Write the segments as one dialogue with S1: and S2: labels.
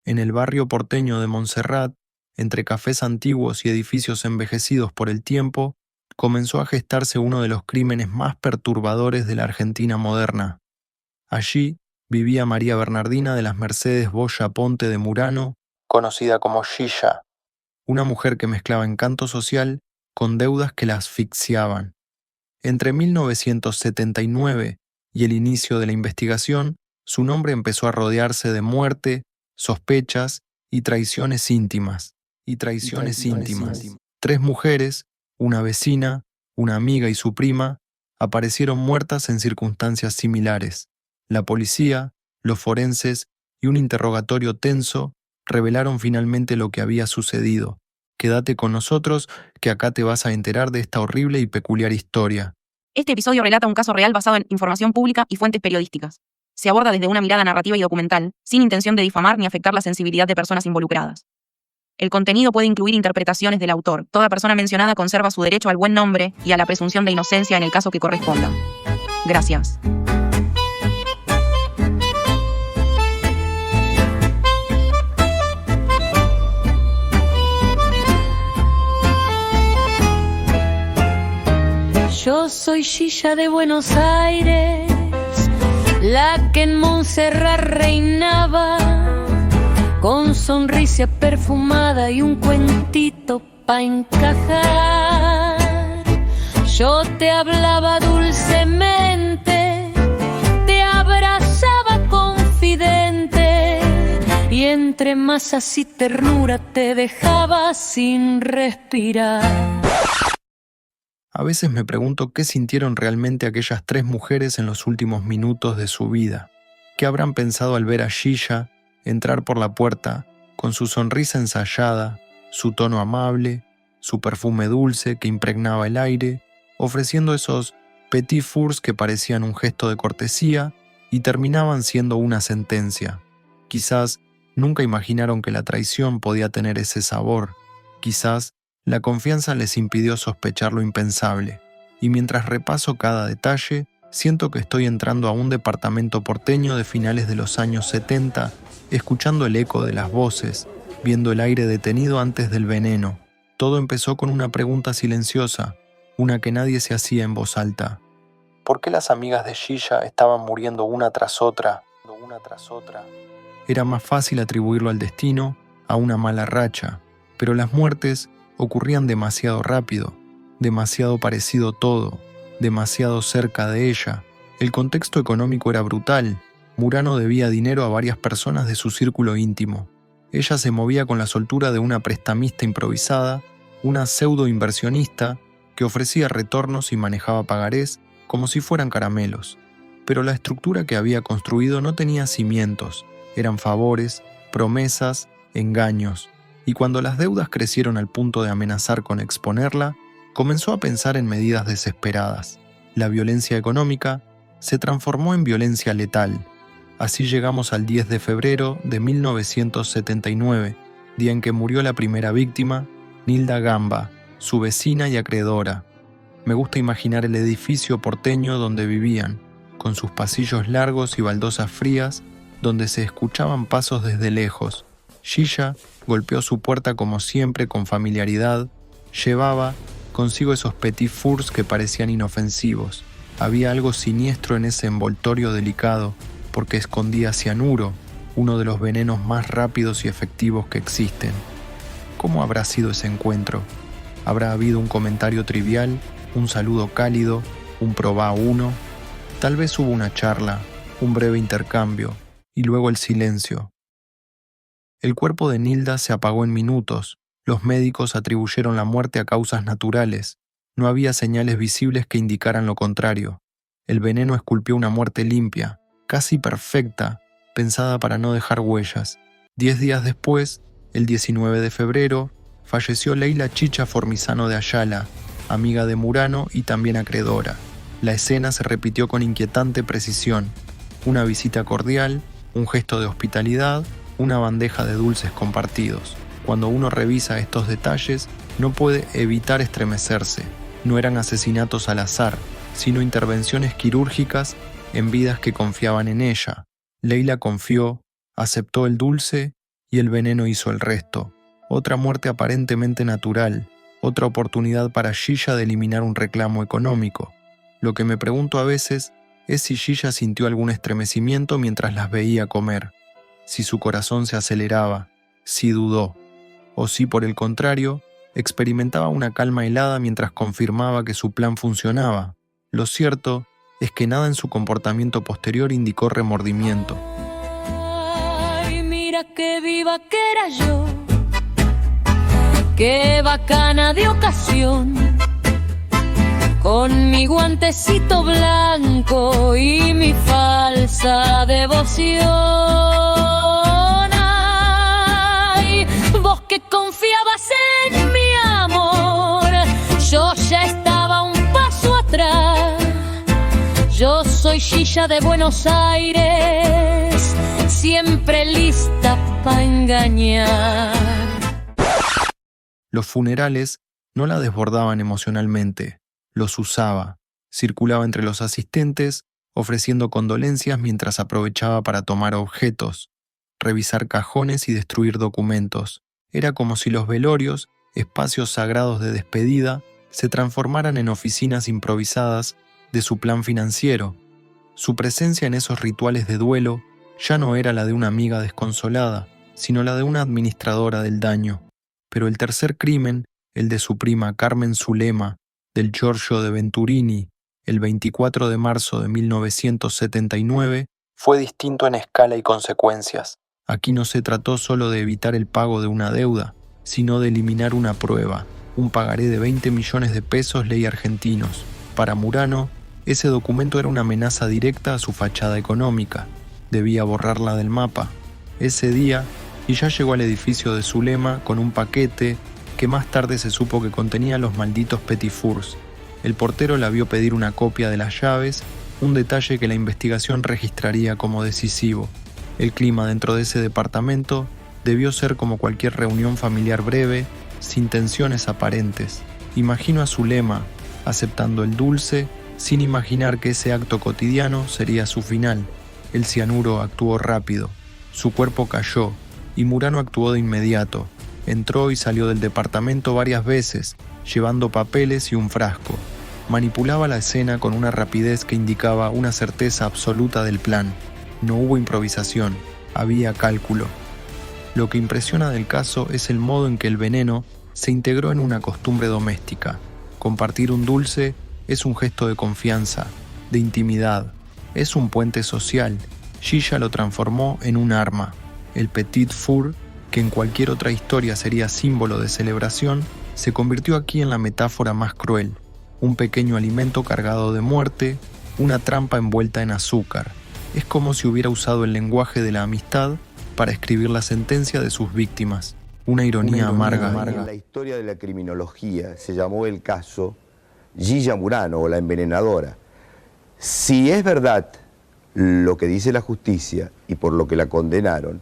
S1: En el barrio porteño de Montserrat, entre cafés antiguos y edificios envejecidos por el tiempo, comenzó a gestarse uno de los crímenes más perturbadores de la Argentina moderna. Allí vivía María Bernardina de las Mercedes Boya Ponte de Murano, conocida como Gilla, una mujer que mezclaba encanto social con deudas que la asfixiaban. Entre 1979 y el inicio de la investigación, su nombre empezó a rodearse de muerte, sospechas y traiciones íntimas. Tres mujeres, una vecina, una amiga y su prima, aparecieron muertas en circunstancias similares. La policía, los forenses y un interrogatorio tenso revelaron finalmente lo que había sucedido. Quédate con nosotros, que acá te vas a enterar de esta horrible y peculiar historia.
S2: Este episodio relata un caso real basado en información pública y fuentes periodísticas. Se aborda desde una mirada narrativa y documental, sin intención de difamar ni afectar la sensibilidad de personas involucradas. El contenido puede incluir interpretaciones del autor. Toda persona mencionada conserva su derecho al buen nombre y a la presunción de inocencia en el caso que corresponda. Gracias.
S3: Yo soy Gilla de Buenos Aires, la que en Montserrat reinaba, con sonrisa perfumada y un cuentito pa' encajar. Yo te hablaba dulcemente, te abrazaba confidente, y entre masas y ternura te dejaba sin respirar.
S1: A veces me pregunto qué sintieron realmente aquellas tres mujeres en los últimos minutos de su vida. ¿Qué habrán pensado al ver a Gilla entrar por la puerta con su sonrisa ensayada, su tono amable, su perfume dulce que impregnaba el aire, ofreciendo esos petits fours que parecían un gesto de cortesía y terminaban siendo una sentencia? Quizás nunca imaginaron que la traición podía tener ese sabor. Quizás la confianza les impidió sospechar lo impensable, y mientras repaso cada detalle, siento que estoy entrando a un departamento porteño de finales de los años 70, escuchando el eco de las voces, viendo el aire detenido antes del veneno. Todo empezó con una pregunta silenciosa, una que nadie se hacía en voz alta. ¿Por qué las amigas de Gilla estaban muriendo una tras otra? Era más fácil atribuirlo al destino, a una mala racha, pero las muertes ocurrían demasiado rápido, demasiado parecido todo, demasiado cerca de ella. El contexto económico era brutal. Murano debía dinero a varias personas de su círculo íntimo. Ella se movía con la soltura de una prestamista improvisada, una pseudo-inversionista que ofrecía retornos y manejaba pagarés como si fueran caramelos. Pero la estructura que había construido no tenía cimientos, eran favores, promesas, engaños. Y cuando las deudas crecieron al punto de amenazar con exponerla, comenzó a pensar en medidas desesperadas. La violencia económica se transformó en violencia letal. Así llegamos al 10 de febrero de 1979, día en que murió la primera víctima, Nilda Gamba, su vecina y acreedora. Me gusta imaginar el edificio porteño donde vivían, con sus pasillos largos y baldosas frías, donde se escuchaban pasos desde lejos. Gilla golpeó su puerta como siempre con familiaridad. Llevaba consigo esos petits fours que parecían inofensivos. Había algo siniestro en ese envoltorio delicado, porque escondía cianuro, uno de los venenos más rápidos y efectivos que existen. ¿Cómo habrá sido ese encuentro? ¿Habrá habido un comentario trivial, un saludo cálido, un probá uno? Tal vez hubo una charla, un breve intercambio, y luego el silencio. El cuerpo de Nilda se apagó en minutos. Los médicos atribuyeron la muerte a causas naturales. No había señales visibles que indicaran lo contrario. El veneno esculpió una muerte limpia, casi perfecta, pensada para no dejar huellas. 10 días después, el 19 de febrero, falleció Leila Chicha Formizano de Ayala, amiga de Murano y también acreedora. La escena se repitió con inquietante precisión. Una visita cordial, un gesto de hospitalidad, una bandeja de dulces compartidos. Cuando uno revisa estos detalles, no puede evitar estremecerse. No eran asesinatos al azar, sino intervenciones quirúrgicas en vidas que confiaban en ella. Leila confió, aceptó el dulce y el veneno hizo el resto. Otra muerte aparentemente natural, otra oportunidad para Gilla de eliminar un reclamo económico. Lo que me pregunto a veces es si Gilla sintió algún estremecimiento mientras las veía comer, si su corazón se aceleraba, si dudó, o si por el contrario, experimentaba una calma helada mientras confirmaba que su plan funcionaba. Lo cierto es que nada en su comportamiento posterior indicó remordimiento.
S3: Ay, mira qué viva que era yo, qué bacana de ocasión, con mi guantecito blanco y mi falsa devoción. Ay, vos que confiabas en mi amor, yo ya estaba un paso atrás. Yo soy Gilla de Buenos Aires, siempre lista pa' engañar.
S1: Los funerales no la desbordaban emocionalmente, los usaba, circulaba entre los asistentes, ofreciendo condolencias mientras aprovechaba para tomar objetos, revisar cajones y destruir documentos. Era como si los velorios, espacios sagrados de despedida, se transformaran en oficinas improvisadas de su plan financiero. Su presencia en esos rituales de duelo ya no era la de una amiga desconsolada, sino la de una administradora del daño. Pero el tercer crimen, el de su prima Carmen Zulema, del Giorgio de Venturini, el 24 de marzo de 1979, fue distinto en escala y consecuencias. Aquí no se trató solo de evitar el pago de una deuda, sino de eliminar una prueba, un pagaré de 20 millones de pesos ley argentinos. Para Murano, ese documento era una amenaza directa a su fachada económica. Debía borrarla del mapa. Ese día, ya llegó al edificio de Zulema con un paquete que más tarde se supo que contenía los malditos Petit Fours. El portero la vio pedir una copia de las llaves, un detalle que la investigación registraría como decisivo. El clima dentro de ese departamento debió ser como cualquier reunión familiar breve, sin tensiones aparentes. Imagino a Zulema aceptando el dulce, sin imaginar que ese acto cotidiano sería su final. El cianuro actuó rápido. Su cuerpo cayó, y Murano actuó de inmediato. Entró y salió del departamento varias veces, llevando papeles y un frasco. Manipulaba la escena con una rapidez que indicaba una certeza absoluta del plan. No hubo improvisación, había cálculo. Lo que impresiona del caso es el modo en que el veneno se integró en una costumbre doméstica. Compartir un dulce es un gesto de confianza, de intimidad, es un puente social. Gilla lo transformó en un arma. El Petit Four, que en cualquier otra historia sería símbolo de celebración, se convirtió aquí en la metáfora más cruel. Un pequeño alimento cargado de muerte, una trampa envuelta en azúcar. Es como si hubiera usado el lenguaje de la amistad para escribir la sentencia de sus víctimas. Una ironía amarga.
S4: En la historia de la criminología se llamó el caso Gilla Murano o la envenenadora. Si es verdad lo que dice la justicia y por lo que la condenaron,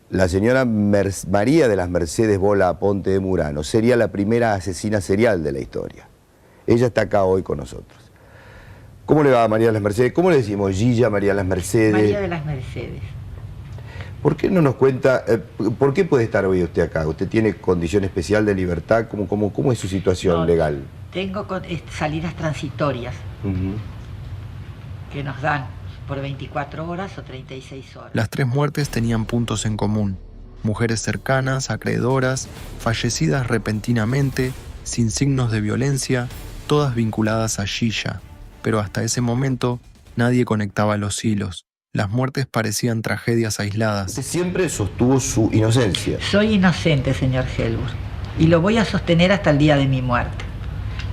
S4: la señora María de las Mercedes Bola Aponte de Murano sería la primera asesina serial de la historia. Ella está acá hoy con nosotros. ¿Cómo le va a María de las Mercedes? ¿Cómo le decimos? Gilla, María de las Mercedes.
S5: María de las Mercedes.
S4: ¿Por qué no nos cuenta, por qué puede estar hoy usted acá? ¿Usted tiene condición especial de libertad? ¿Cómo es su situación legal?
S5: Tengo salidas transitorias que nos dan por 24 horas o 36 horas.
S1: Las tres muertes tenían puntos en común. Mujeres cercanas, acreedoras, fallecidas repentinamente, sin signos de violencia, todas vinculadas a Gilla. Pero hasta ese momento nadie conectaba los hilos. Las muertes parecían tragedias aisladas.
S4: Usted siempre sostuvo su inocencia.
S5: Soy inocente, señor Helbur, y lo voy a sostener hasta el día de mi muerte.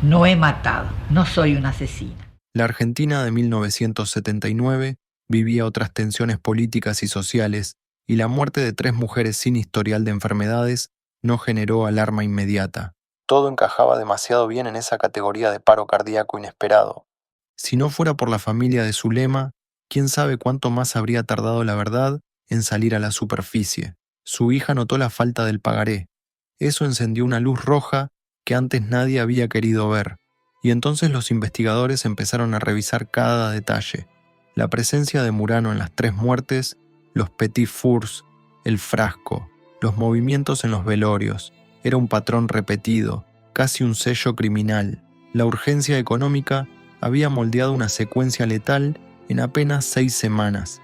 S5: No he matado, no soy una asesina.
S1: La Argentina de 1979 vivía otras tensiones políticas y sociales, y la muerte de tres mujeres sin historial de enfermedades no generó alarma inmediata. Todo encajaba demasiado bien en esa categoría de paro cardíaco inesperado. Si no fuera por la familia de Zulema, quién sabe cuánto más habría tardado la verdad en salir a la superficie. Su hija notó la falta del pagaré. Eso encendió una luz roja que antes nadie había querido ver. Y entonces los investigadores empezaron a revisar cada detalle. La presencia de Murano en las tres muertes, los Petit Fours, el frasco, los movimientos en los velorios. Era un patrón repetido, casi un sello criminal. La urgencia económica había moldeado una secuencia letal en apenas 6 semanas.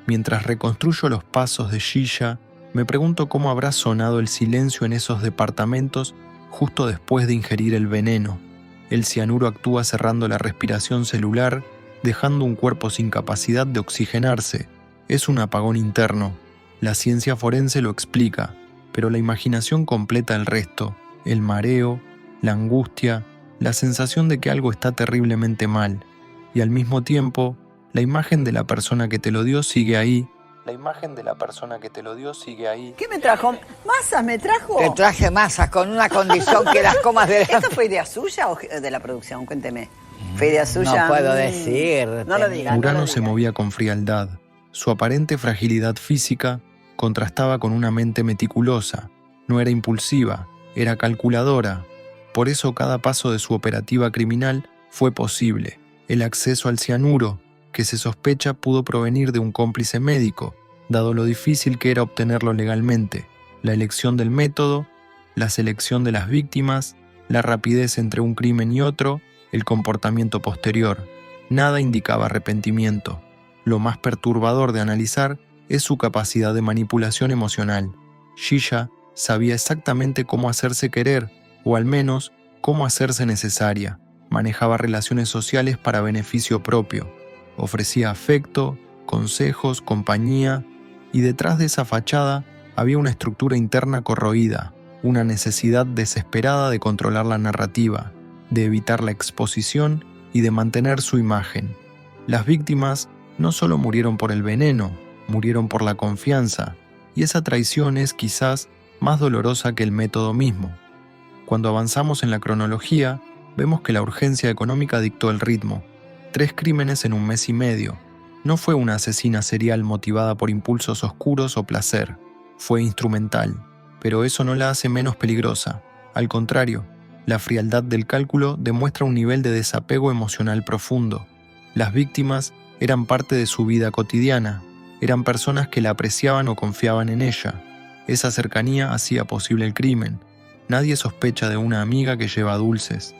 S1: Mientras reconstruyo los pasos de Xiya, me pregunto cómo habrá sonado el silencio en esos departamentos justo después de ingerir el veneno. El cianuro actúa cerrando la respiración celular, dejando un cuerpo sin capacidad de oxigenarse. Es un apagón interno. La ciencia forense lo explica, pero la imaginación completa el resto. El mareo, la angustia, la sensación de que algo está terriblemente mal. Y al mismo tiempo, la imagen de la persona que te lo dio sigue ahí.
S6: ¿Qué me trajo? ¿Masas me trajo?
S7: Te traje masas con una condición que las comas de la...
S6: ¿Esto fue idea suya o de la producción? Cuénteme. ¿Fue idea suya?
S7: No puedo decir.
S6: No lo diga.
S1: Urano se movía con frialdad. Su aparente fragilidad física contrastaba con una mente meticulosa. No era impulsiva, era calculadora. Por eso cada paso de su operativa criminal fue posible. El acceso al cianuro, que se sospecha pudo provenir de un cómplice médico, dado lo difícil que era obtenerlo legalmente, la elección del método, la selección de las víctimas, la rapidez entre un crimen y otro, el comportamiento posterior. Nada indicaba arrepentimiento. Lo más perturbador de analizar es su capacidad de manipulación emocional. Xiya sabía exactamente cómo hacerse querer, o al menos cómo hacerse necesaria. Manejaba relaciones sociales para beneficio propio. Ofrecía afecto, consejos, compañía, y detrás de esa fachada había una estructura interna corroída, una necesidad desesperada de controlar la narrativa, de evitar la exposición y de mantener su imagen. Las víctimas no solo murieron por el veneno, murieron por la confianza, y esa traición es quizás más dolorosa que el método mismo. Cuando avanzamos en la cronología, vemos que la urgencia económica dictó el ritmo. 3 crímenes en 1 mes y medio. No fue una asesina serial motivada por impulsos oscuros o placer. Fue instrumental, pero eso no la hace menos peligrosa. Al contrario, la frialdad del cálculo demuestra un nivel de desapego emocional profundo. Las víctimas eran parte de su vida cotidiana, eran personas que la apreciaban o confiaban en ella. Esa cercanía hacía posible el crimen. Nadie sospecha de una amiga que lleva dulces.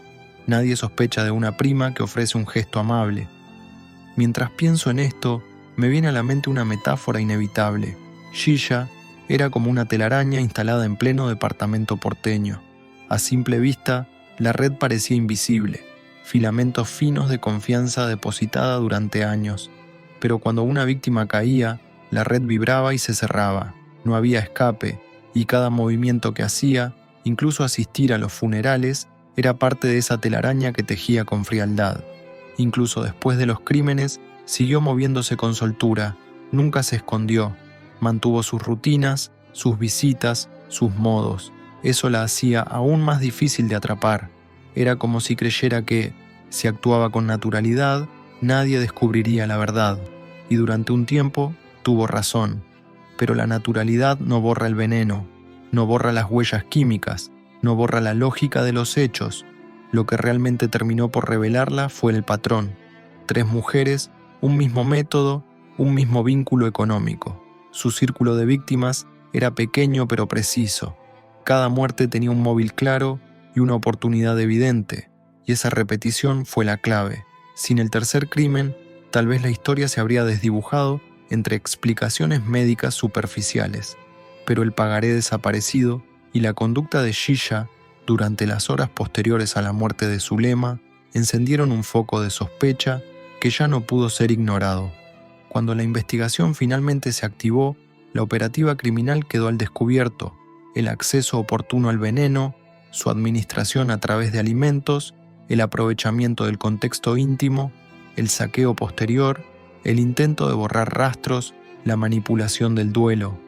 S1: Nadie sospecha de una prima que ofrece un gesto amable. Mientras pienso en esto, me viene a la mente una metáfora inevitable. Xiya era como una telaraña instalada en pleno departamento porteño. A simple vista, la red parecía invisible, filamentos finos de confianza depositada durante años. Pero cuando una víctima caía, la red vibraba y se cerraba. No había escape, y cada movimiento que hacía, incluso asistir a los funerales, era parte de esa telaraña que tejía con frialdad. Incluso después de los crímenes, siguió moviéndose con soltura, nunca se escondió, mantuvo sus rutinas, sus visitas, sus modos. Eso la hacía aún más difícil de atrapar. Era como si creyera que, si actuaba con naturalidad, nadie descubriría la verdad. Y durante un tiempo, tuvo razón. Pero la naturalidad no borra el veneno, no borra las huellas químicas, no borra la lógica de los hechos. Lo que realmente terminó por revelarla fue el patrón. 3 mujeres, un mismo método, un mismo vínculo económico. Su círculo de víctimas era pequeño pero preciso. Cada muerte tenía un móvil claro y una oportunidad evidente, y esa repetición fue la clave. Sin el tercer crimen, tal vez la historia se habría desdibujado entre explicaciones médicas superficiales. Pero el pagaré desaparecido y la conducta de Xiya durante las horas posteriores a la muerte de Zulema encendieron un foco de sospecha que ya no pudo ser ignorado. Cuando la investigación finalmente se activó, la operativa criminal quedó al descubierto, el acceso oportuno al veneno, su administración a través de alimentos, el aprovechamiento del contexto íntimo, el saqueo posterior, el intento de borrar rastros, la manipulación del duelo.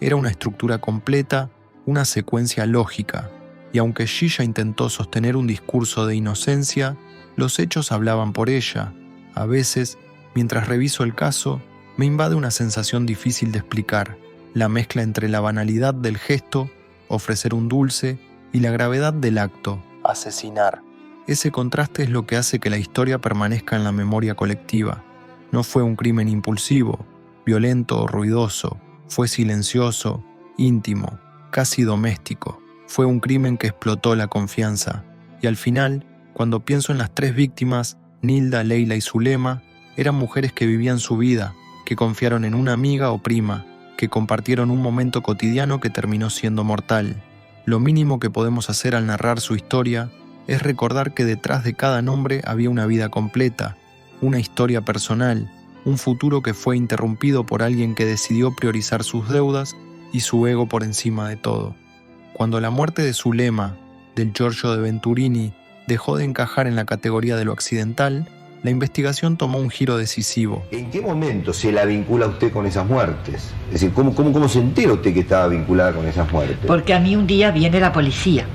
S1: Era una estructura completa, una secuencia lógica, y aunque Xiya intentó sostener un discurso de inocencia, los hechos hablaban por ella. A veces, mientras reviso el caso, me invade una sensación difícil de explicar, la mezcla entre la banalidad del gesto, ofrecer un dulce, y la gravedad del acto, asesinar. Ese contraste es lo que hace que la historia permanezca en la memoria colectiva. No fue un crimen impulsivo, violento o ruidoso, Fue silencioso, íntimo, casi doméstico. Fue un crimen que explotó la confianza. Y al final, cuando pienso en las 3 víctimas, Nilda, Leila y Zulema, eran mujeres que vivían su vida, que confiaron en una amiga o prima, que compartieron un momento cotidiano que terminó siendo mortal. Lo mínimo que podemos hacer al narrar su historia es recordar que detrás de cada nombre había una vida completa, una historia personal, un futuro que fue interrumpido por alguien que decidió priorizar sus deudas y su ego por encima de todo. Cuando la muerte de Zulema, del Giorgio de Venturini, dejó de encajar en la categoría de lo accidental, la investigación tomó un giro decisivo.
S4: ¿En qué momento se la vincula usted con esas muertes? Es decir, ¿cómo se entera usted que estaba vinculada con esas muertes?
S5: Porque a mí un día viene la policía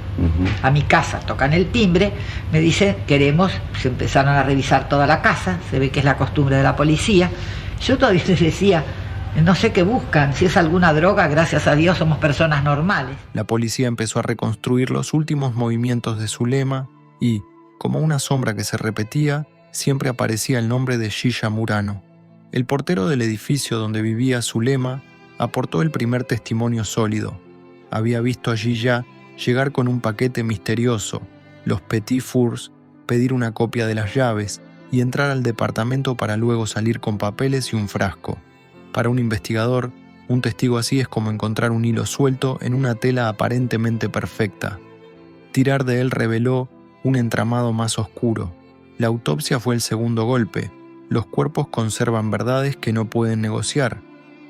S5: a mi casa, tocan el timbre, me dicen, queremos, se empezaron a revisar toda la casa, se ve que es la costumbre de la policía. Yo todavía les decía, no sé qué buscan, si es alguna droga, gracias a Dios somos personas normales.
S1: La policía empezó a reconstruir los últimos movimientos de Zulema y, como una sombra que se repetía, siempre aparecía el nombre de Gilla Murano. El portero del edificio donde vivía Zulema aportó el primer testimonio sólido. Había visto a Gilla llegar con un paquete misterioso, los Petit Fours, pedir una copia de las llaves y entrar al departamento para luego salir con papeles y un frasco. Para un investigador, un testigo así es como encontrar un hilo suelto en una tela aparentemente perfecta. Tirar de él reveló un entramado más oscuro. La autopsia fue el segundo golpe. Los cuerpos conservan verdades que no pueden negociar.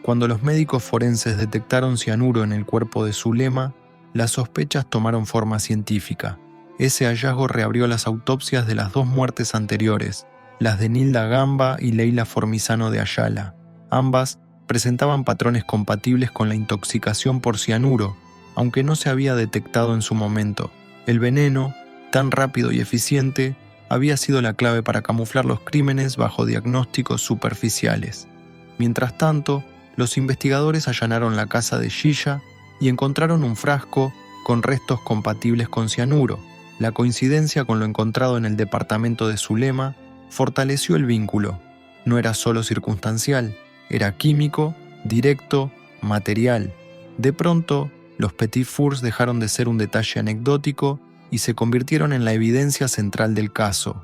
S1: Cuando los médicos forenses detectaron cianuro en el cuerpo de Zulema, las sospechas tomaron forma científica. Ese hallazgo reabrió las autopsias de las 2 muertes anteriores, las de Nilda Gamba y Leila Formizano de Ayala. Ambas presentaban patrones compatibles con la intoxicación por cianuro, aunque no se había detectado en su momento. El veneno, tan rápido y eficiente, había sido la clave para camuflar los crímenes bajo diagnósticos superficiales. Mientras tanto, los investigadores allanaron la casa de Gilla y encontraron un frasco con restos compatibles con cianuro. La coincidencia con lo encontrado en el departamento de Zulema fortaleció el vínculo. No era solo circunstancial, era químico, directo, material. De pronto, los Petit Fours dejaron de ser un detalle anecdótico y se convirtieron en la evidencia central del caso.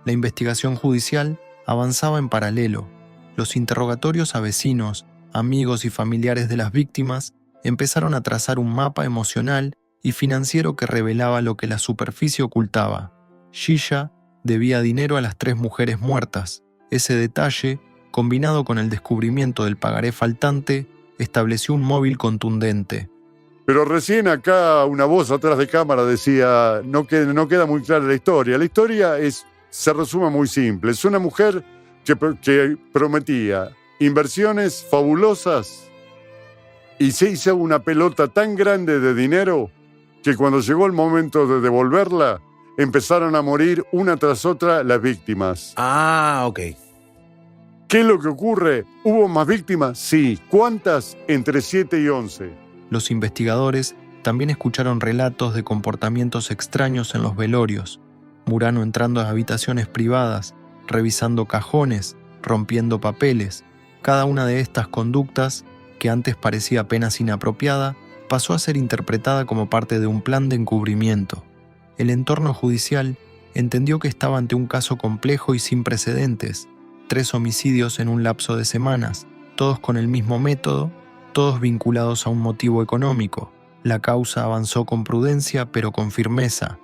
S1: La investigación judicial avanzaba en paralelo. Los interrogatorios a vecinos, amigos y familiares de las víctimas empezaron a trazar un mapa emocional y financiero que revelaba lo que la superficie ocultaba. Gilla debía dinero a las 3 mujeres muertas. Ese detalle, combinado con el descubrimiento del pagaré faltante, estableció un móvil contundente.
S8: Pero recién acá una voz atrás de cámara decía, no queda muy clara la historia. La historia se resume muy simple. Es una mujer que prometía inversiones fabulosas y se hizo una pelota tan grande de dinero que cuando llegó el momento de devolverla, empezaron a morir una tras otra las víctimas.
S9: Ah, ok.
S8: ¿Qué es lo que ocurre? ¿Hubo más víctimas? Sí. ¿Cuántas? Entre 7 y 11.
S1: Los investigadores también escucharon relatos de comportamientos extraños en los velorios. Murano entrando a habitaciones privadas, revisando cajones, rompiendo papeles. Cada una de estas conductas, que antes parecía apenas inapropiada, pasó a ser interpretada como parte de un plan de encubrimiento. El entorno judicial entendió que estaba ante un caso complejo y sin precedentes. 3 homicidios en un lapso de semanas, todos con el mismo método, todos vinculados a un motivo económico. La causa avanzó con prudencia pero con firmeza.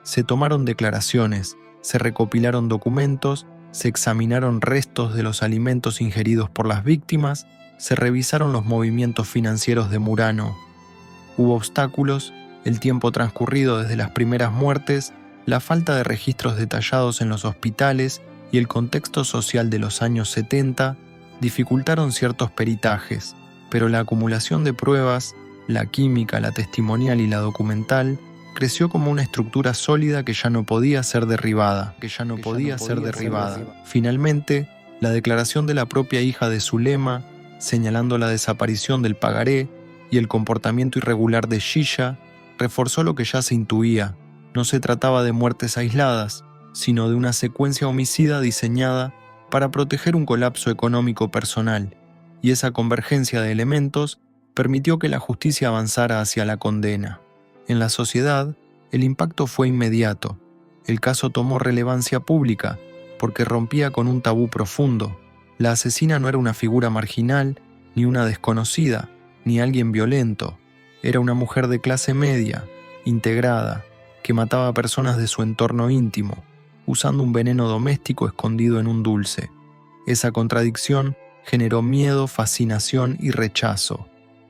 S1: Se tomaron declaraciones, se recopilaron documentos, se examinaron restos de los alimentos ingeridos por las víctimas, se revisaron los movimientos financieros de Murano. Hubo obstáculos, el tiempo transcurrido desde las primeras muertes, la falta de registros detallados en los hospitales y el contexto social de los años 70 dificultaron ciertos peritajes, pero la acumulación de pruebas, la química, la testimonial y la documental, creció como una estructura sólida que ya no podía ser derribada. Finalmente, la declaración de la propia hija de Zulema, señalando la desaparición del pagaré y el comportamiento irregular de Gilla, reforzó lo que ya se intuía. No se trataba de muertes aisladas, sino de una secuencia homicida diseñada para proteger un colapso económico personal. y esa convergencia de elementos permitió que la justicia avanzara hacia la condena. En la sociedad, el impacto fue inmediato. El caso tomó relevancia pública porque rompía con un tabú profundo. La asesina no era una figura marginal, ni una desconocida, ni alguien violento. Era una mujer de clase media, integrada, que mataba a personas de su entorno íntimo, usando un veneno doméstico escondido en un dulce. Esa contradicción generó miedo, fascinación y rechazo.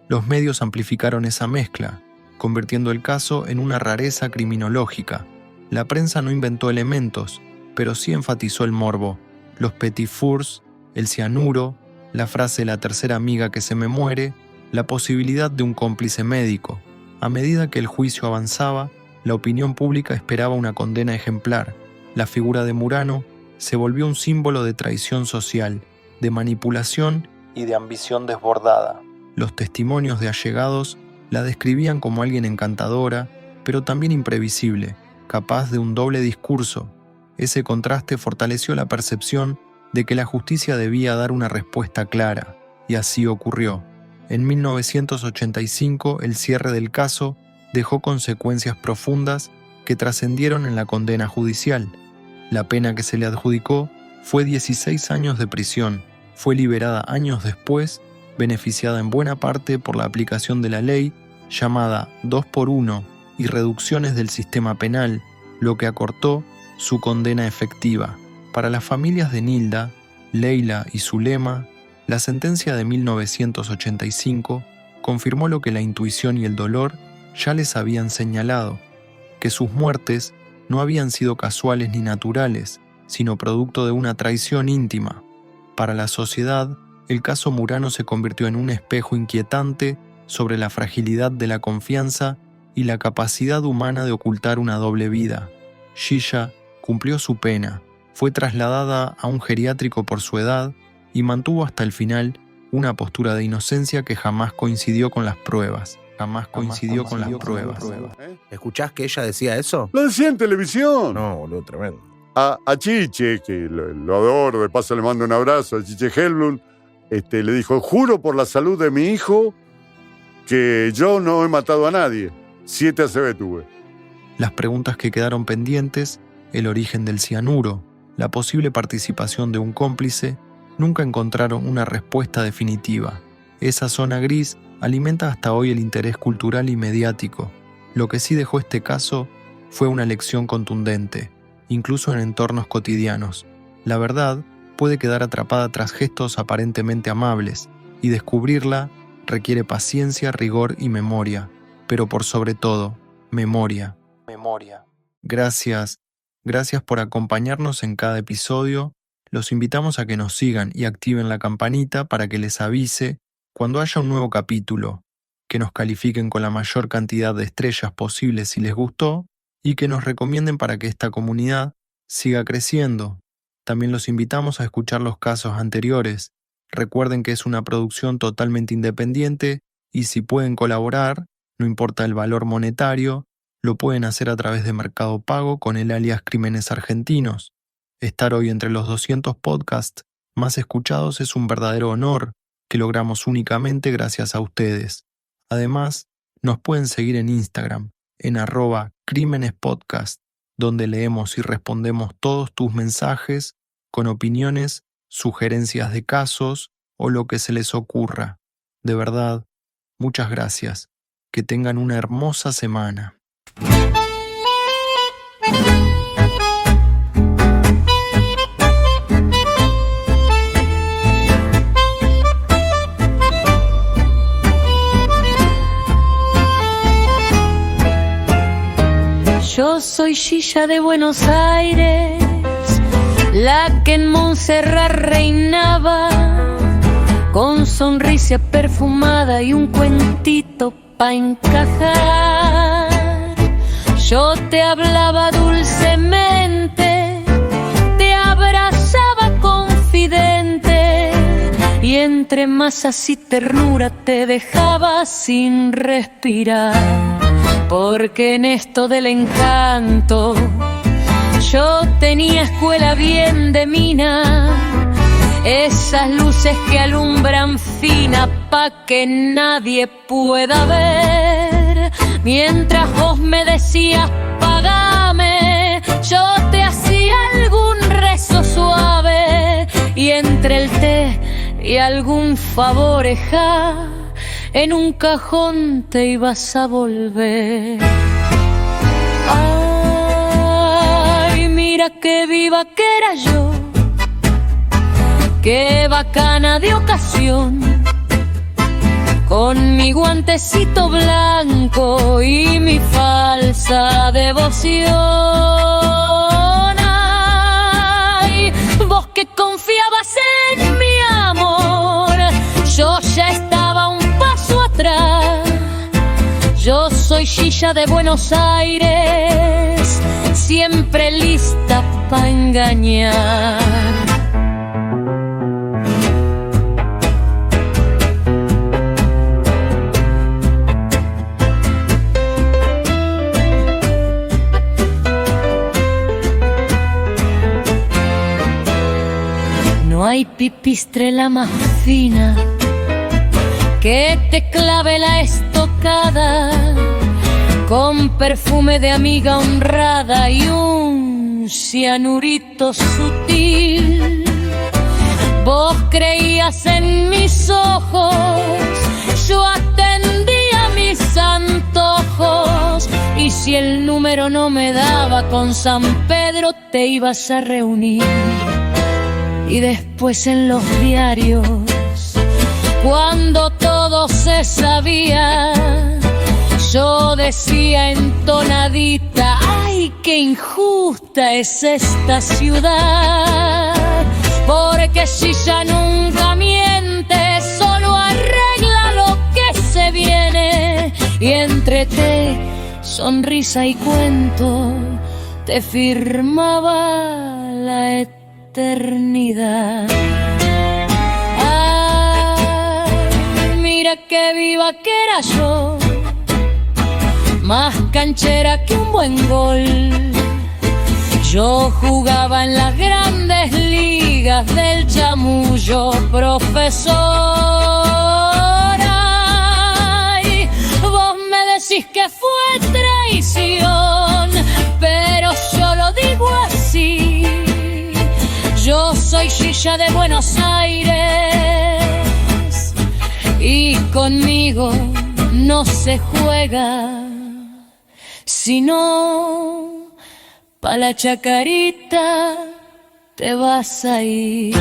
S1: Los medios amplificaron esa mezcla, convirtiendo el caso en una rareza criminológica. La prensa no inventó elementos, pero sí enfatizó el morbo, los petit fours, el cianuro, la frase «la tercera amiga que se me muere», la posibilidad de un cómplice médico. A medida que el juicio avanzaba, la opinión pública esperaba una condena ejemplar. La figura de Murano se volvió un símbolo de traición social, de manipulación y de ambición desbordada. Los testimonios de allegados la describían como alguien encantadora, pero también imprevisible, capaz de un doble discurso. Ese contraste fortaleció la percepción de que la justicia debía dar una respuesta clara, y así ocurrió. En 1985, el cierre del caso dejó consecuencias profundas que trascendieron en la condena judicial. La pena que se le adjudicó fue 16 años de prisión. Fue liberada años después, beneficiada en buena parte por la aplicación de la ley llamada 2x1 y reducciones del sistema penal, lo que acortó su condena efectiva. Para las familias de Nilda, Leila y Zulema, la sentencia de 1985 confirmó lo que la intuición y el dolor ya les habían señalado, que sus muertes no habían sido casuales ni naturales, sino producto de una traición íntima. Para la sociedad, el caso Murano se convirtió en un espejo inquietante sobre la fragilidad de la confianza y la capacidad humana de ocultar una doble vida. Shisha cumplió su pena, fue trasladada a un geriátrico por su edad y mantuvo hasta el final una postura de inocencia que jamás coincidió con las pruebas.
S9: ¿Escuchás que ella decía eso?
S8: Lo decía en televisión.
S9: No, boludo, tremendo.
S8: A Chiche, que lo adoro, de paso le mando un abrazo, a Chiche Helblum, le dijo: juro por la salud de mi hijo que yo no he matado a nadie. 7 ACV tuve.
S1: Las preguntas que quedaron pendientes, el origen del cianuro, la posible participación de un cómplice, nunca encontraron una respuesta definitiva. Esa zona gris alimenta hasta hoy el interés cultural y mediático. Lo que sí dejó este caso fue una lección contundente, incluso en entornos cotidianos. La verdad puede quedar atrapada tras gestos aparentemente amables, y descubrirla requiere paciencia, rigor y memoria, pero por sobre todo, memoria. Gracias por acompañarnos en cada episodio. Los invitamos a que nos sigan y activen la campanita para que les avise cuando haya un nuevo capítulo, que nos califiquen con la mayor cantidad de estrellas posible si les gustó y que nos recomienden para que esta comunidad siga creciendo. También los invitamos a escuchar los casos anteriores. Recuerden que es una producción totalmente independiente y si pueden colaborar, no importa el valor monetario, lo pueden hacer a través de Mercado Pago con el alias Crímenes Argentinos. Estar hoy entre los 200 podcasts más escuchados es un verdadero honor que logramos únicamente gracias a ustedes. Además, nos pueden seguir en Instagram, en @crímenespodcast, donde leemos y respondemos todos tus mensajes con opiniones, sugerencias de casos o lo que se les ocurra. De verdad, muchas gracias. Que tengan una hermosa semana.
S3: Yo soy Shisha de Buenos Aires, la que en Montserrat reinaba, con sonrisa perfumada y un cuentito pa' encajar. Yo te hablaba dulcemente, te abrazaba confidente, y entre masas y ternura te dejaba sin respirar. Porque en esto del encanto yo tenía escuela bien de mina, esas luces que alumbran fina pa' que nadie pueda ver. Mientras vos me decías pagame, yo te hacía algún rezo suave, y entre el té y algún favoreja en un cajón te ibas a volver. Ay, mira qué viva que era yo, qué bacana de ocasión, con mi guantecito blanco y mi falsa devoción. Ay, vos que confiabas en mi amor, yo ya estaba un paso atrás. Yo soy Gilla de Buenos Aires, siempre lista pa' engañar. No hay pipistrela más fina que te clave la estocada, con perfume de amiga honrada y un cianurito sutil. Vos creías en mis ojos, yo atendía mis antojos, y si el número no me daba con San Pedro te ibas a reunir. Y después en los diarios, cuando todo se sabía, yo decía entonadita, ay, qué injusta es esta ciudad, porque si ya nunca miente, solo arregla lo que se viene, y entre té, sonrisa y cuento, te firmaba la eternidad. Mira qué viva que era yo, más canchera que un buen gol. Yo jugaba en las grandes ligas del chamullo, profesora. Y vos me decís que fue traición, pero yo lo digo así. Yo soy Gilla de Buenos Aires, y conmigo no se juega, sino pa' la Chacarita te vas a ir.